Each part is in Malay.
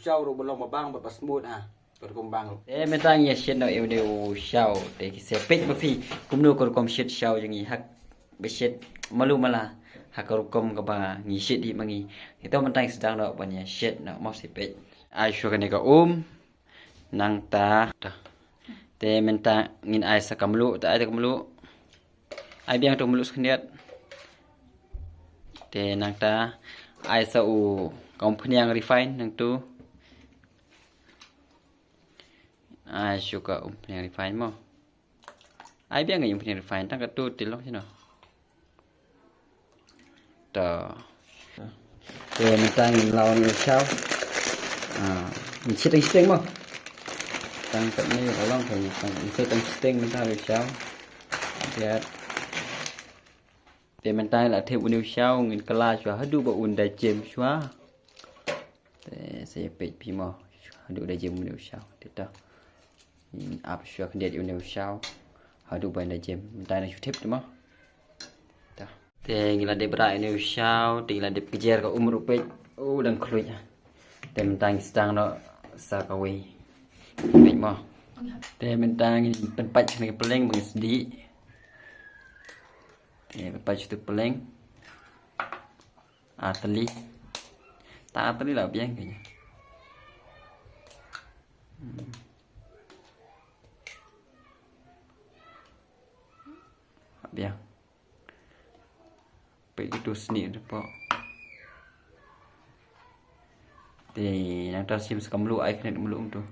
sau rồi belum bang pas smooth berkembang. Mentang ya shen no eu deu shao te se pet ma fi kum no kor kom shet shao jangi hak be shet malu mala hak kor kom ka ba ngi shet di mangi itu mentang sedang no ban ya shet no mau se pet ai shu ka ne ka nang ta te mentang ngin ai sa kamlu ta ai ta kamlu ai biang to mulu skhndiat te nang ta ai sa u kom phnyang refine nang tu ai suka punya refine mo ai biang yang punya refine tang katu tilok sino to te mentang lawan sao mình sẽ đánh string mo tang kat ni tolong phải tang sẽ đánh string mentang sao ya te mentang là thêm unik sao ngin kala chua hadu ba unda jem chua te saya page pi mo hadu da jem unik sao tita áp suất điện yêu sao họ đủ bài này chém tay này tiếp đúng không? Thì là để bài yêu sao thì là để kejar ke umur upet dan keluar thì mình tăng stang nó sa kawi baik mo thì mình tăng penpat này peleng bằng sedih thì penpat itu peleng ateli tak ateli lah biang kayaknya biang begitu seni depo thì nang ta sim skamlu ai knet mulung tu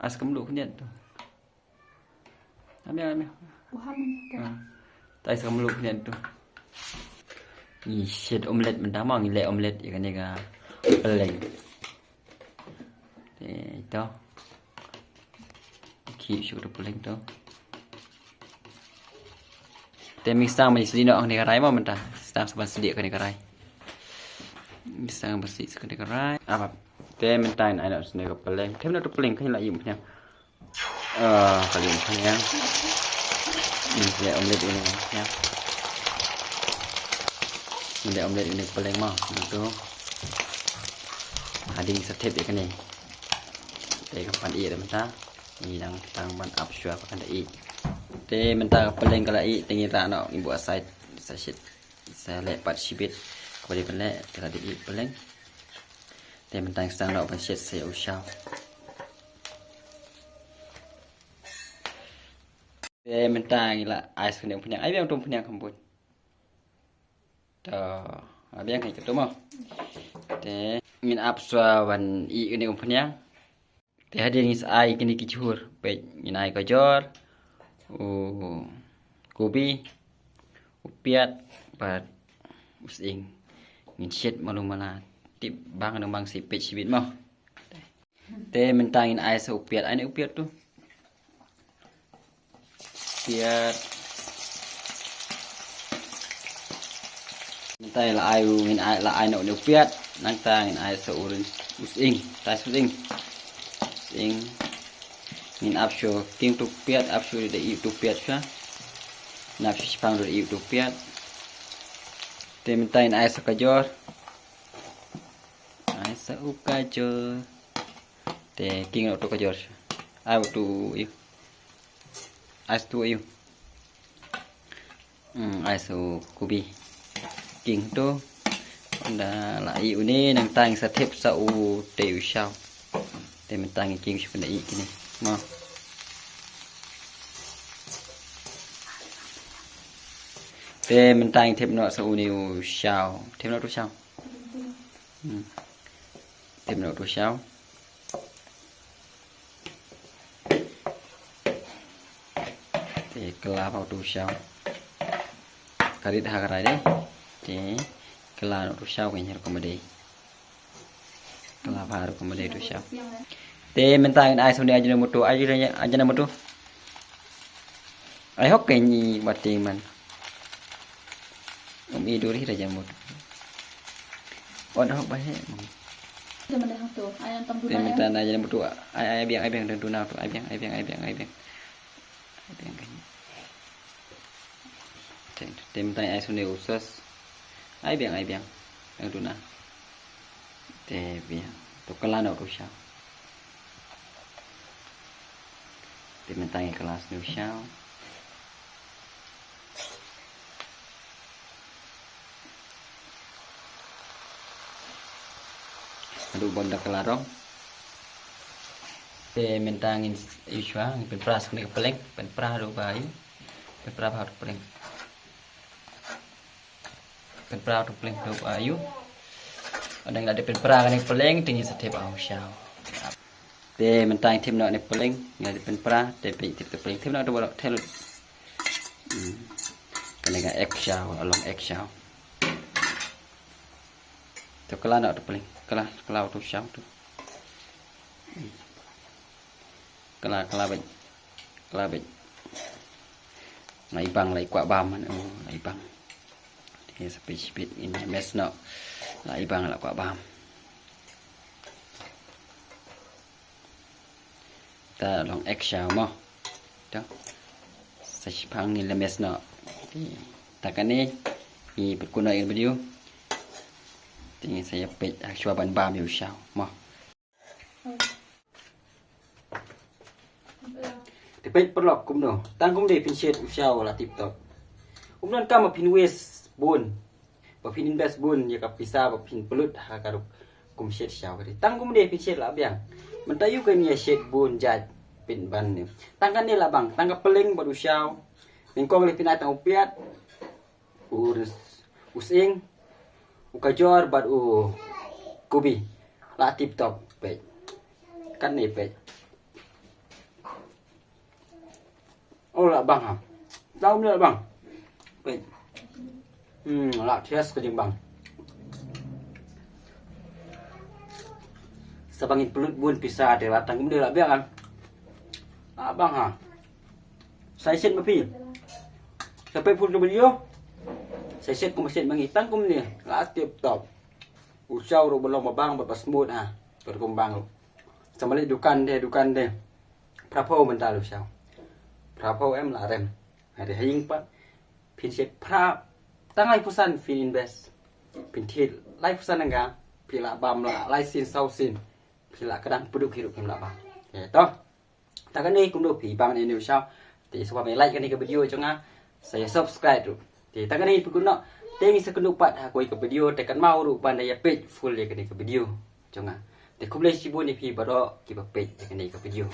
as kamlu knet tu ambil tai skamlu knet tu ni set omelet mentama ngile omelet ya kan ya peleng to ki syuk tu peleng tu te mi sang mai sidi no ni karai mo menta sang saban sidi ka ni karai mi sang basi ka ni karai apa te menta ai no sne ka peleng te no to peleng kan la yum nya kali kan yang ni le omelet ini ya ni le omelet ini peleng mo tu hading setep kan ni te ka pan i menta ni dang tang ban up shua kan i te mentang peleng kala i tingi ra no ibu asai sa shit sa lepat sibit kali pele kala di peleng te mentang sang no ban shit sa usau te mentang la ais kene punya ai biang tum punya kambut to abiang kai ketu mo te min apswa wan i kene punya te hadir ni ai kini kichur pe ni ai ka jor kopi upiat bat using ngin shet malum mala tip bang nang bang sipit sibit mo te mentangin ai sa upiat ai upiat tu upiat mentai la ai ngin ai la ai no upiat nang tangin ai sa urun using tai using using min apsho king tu piat apsho de i tu piat sha nap sipang do i tu piat te mintain ai sa kajor ai sa ukajor te king tu kajor ai tu i ai tu i ai sa kubi king tu anda la i uni nang tang sa thep sa u te u shao te mintang king sipna i kini ma te mentang thêm nọ sau niu sao thêm nọ tu sao thêm nọ tu sao te kela vào tu sao karit hagarai deh te kela nọ tu sao kayaknya komedi kela baru komedi tu sao te mentang ai sau ni aja na moto ai hok kayaknya bating man mi duri raja mut odah bahe Zaman dah tu, ayam tam te minta na aja mutu ai biang dan tunau tu ai biang kan te minta ai sunde usas ai biang dan tunau te biang tu kelas nak tu syau. Di mentang kelas ni syau. Aduh bonda kelarong. Di mentangin iswa pen pras ni peleng, pen pra do bayu. Pen pra ha peleng. Pen pra do peleng do bayu. Ada yang ada pen pra ni peleng tinggi setep au syau. Di mentang tim nak ni peleng, ngadi pen pra, di tip tu peleng tim nak do bolak tel. Kena dengan ek syau, along ek syau. Tu kelas nak tu peleng. Kelas tu syau tu. Kelas baik. Lai bang lai kuat bam man. Lai bang. Dia speed ini mes nak. Lai bang lah kuat bam. Ta long ek syau mo. Tu. Sejpang ni lemes nak. Takkan ni berguna yang video. Tinggal saya pet cuba ban bam you syau. Mo. Thì pet perlok kum no. Tang kum de pin shet syau la tip top. Nan kam pin west bun. Ba pin invest bun ya ka pisa ba pin pelut ha ka kum shet syau ka. Tang kum de pin shet la biang. Mentayu kan ya shet bun jat pin ban ni. Tang kan ni la bang, tang ka peleng ba du syau. Ning kong le pin atang upiat. Using ukajor bad kubi la tip top pet kan ni pet la bang ha tao ni la bang pet la test ko jing bang sabangin pelut bun pisah de latang kum de la biang kan la bang ha sai set ma pi sampai pun video saya set kum set mangitang kum ni la tip top usau ro belum mabang ba smooth ha berkembang samali dukan de prapo mental usau prapo em la rem ada hing pat pin set pra tangai pusan fin invest pin thit lai pusan nga pila bam la lai sin sau sin pila kadang puduk hidup kem la bang ya toh takkan ni kum do pi bang ni usau ti sebab like kan ni ke video jonga saya subscribe tu. Thì ta cái này cũng nó tên sẽ có bạn ha quay cái video để cắn mau đủ bạn này page full để cái này cái video cho ngà để không lên chỉ buồn thì bà đó kịp page để cái này cái video